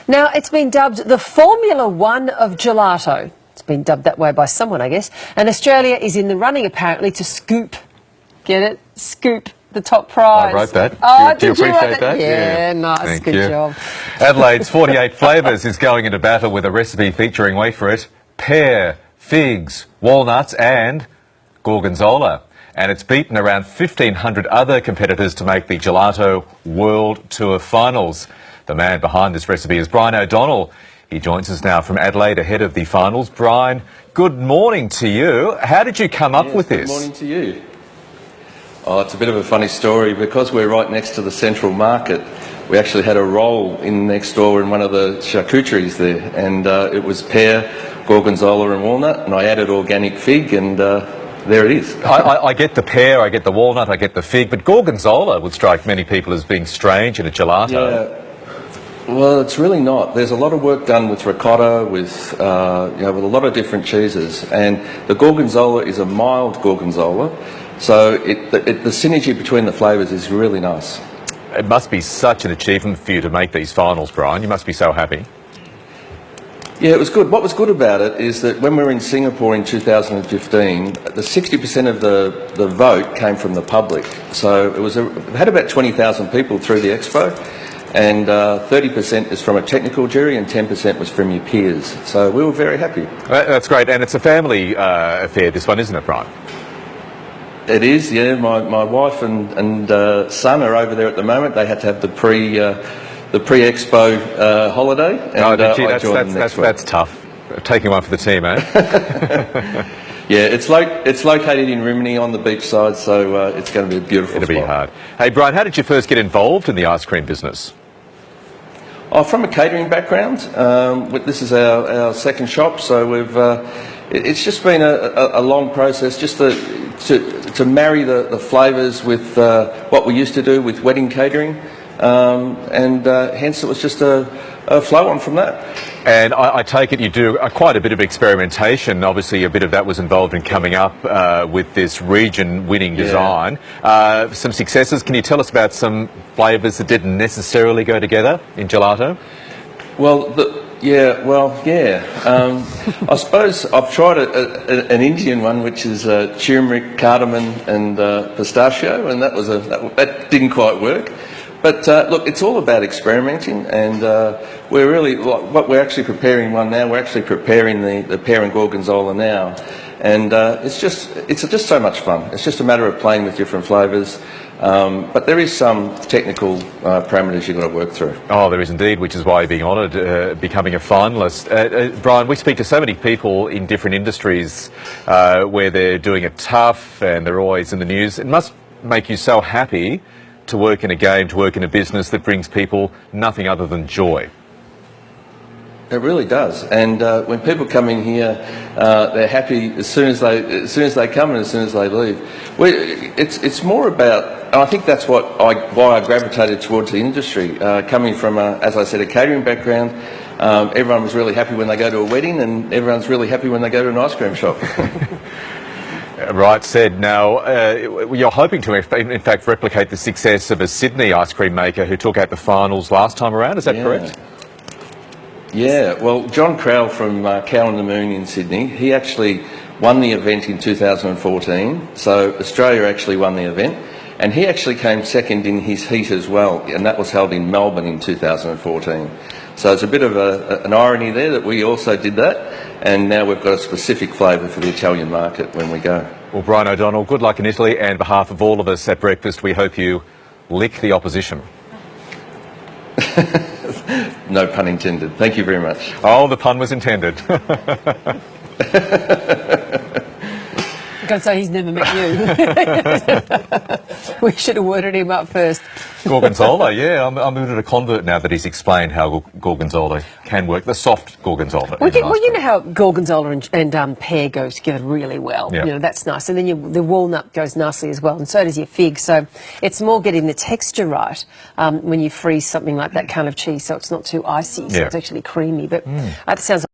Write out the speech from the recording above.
Now, it's been dubbed the Formula One of gelato. It's been dubbed that way by someone, I guess. And Australia is in the running, apparently, to scoop, get it? Scoop the top prize. I wrote that. Oh, do you appreciate that? Yeah, nice. Thank Good you. job. Adelaide's 48 Flavours is going into battle with a recipe featuring, wait for it, pear, figs, walnuts and gorgonzola. And it's beaten around 1,500 other competitors to make the Gelato World Tour finals. The man behind this recipe is Brian O'Donnell. He joins us now from Adelaide ahead of the finals. Brian, good morning to you. How did you come up with this? Good morning to you. Oh, it's a bit of a funny story. Because we're right next to the central market, we actually had a roll in next door in one of the charcuteries there, and it was pear, gorgonzola and walnut, and I added organic fig, and there it is. I get the pear, I get the walnut, I get the fig, but gorgonzola would strike many people as being strange in a gelato. Yeah. Well, it's really not. There's a lot of work done with ricotta, with with a lot of different cheeses, and the gorgonzola is a mild gorgonzola, so the synergy between the flavours is really nice. It must be such an achievement for you to make these finals, Brian. You must be so happy. Yeah, it was good. What was good about it is that when we were in Singapore in 2015, the 60% of the vote came from the public. So it had about 20,000 people through the expo, and 30% is from a technical jury and 10% was from your peers. So we were very happy. That's great, and it's a family affair, this one, isn't it, Brian? It is, yeah. My wife and son are over there at the moment. They had to have the pre-expo holiday. And, that's tough. Taking one for the team, eh? Yeah, it's located in Rimini on the beach side, so it's going to be a beautiful spot. It'll be hard. Hey, Brian, how did you first get involved in the ice cream business? Oh, from a catering background. This is our second shop, so it's just been a long process just to marry the flavours with what we used to do with wedding catering, and hence it was just a flow on from that. And I take it you do quite a bit of experimentation. Obviously, a bit of that was involved in coming up with this region-winning design. Some successes. Can you tell us about some flavours that didn't necessarily go together in gelato? Well, I suppose I've tried an Indian one, which is turmeric, cardamom, and pistachio, and that didn't quite work. But look, it's all about experimenting, and what we're actually preparing one now. We're actually preparing the pear and gorgonzola now, and it's just so much fun. It's just a matter of playing with different flavours. But there is some technical parameters you've got to work through. Oh, there is indeed, which is why you're being honoured, becoming a finalist. Brian, we speak to so many people in different industries where they're doing it tough and they're always in the news. It must make you so happy to work in a game, to work in a business that brings people nothing other than joy. It really does, and when people come in here, they're happy as soon as they come and as soon as they leave. It's more about, and I think that's why I gravitated towards the industry. Coming from, as I said, a catering background, everyone was really happy when they go to a wedding, and everyone's really happy when they go to an ice cream shop. Right said. Now, you're hoping to, in fact, replicate the success of a Sydney ice cream maker who took out the finals last time around. Is that correct? Yeah, well, John Crowell from Cow on the Moon in Sydney, he actually won the event in 2014, so Australia actually won the event, and he actually came second in his heat as well, and that was held in Melbourne in 2014. So it's a bit of an irony there that we also did that, and now we've got a specific flavour for the Italian market when we go. Well, Brian O'Donnell, good luck in Italy, and on behalf of all of us at breakfast, we hope you lick the opposition. No pun intended. Thank you very much. Oh, the pun was intended. I'm going to say he's never met you. We should have worded him up first. Gorgonzola, yeah. I'm a bit of a convert now that he's explained how gorgonzola can work. The soft gorgonzola. Well, you know how gorgonzola and pear goes together really well. Yeah. You know, that's nice. And then the walnut goes nicely as well, and so does your fig. So it's more getting the texture right when you freeze something like that kind of cheese, so it's not too icy, so it's actually creamy. But that sounds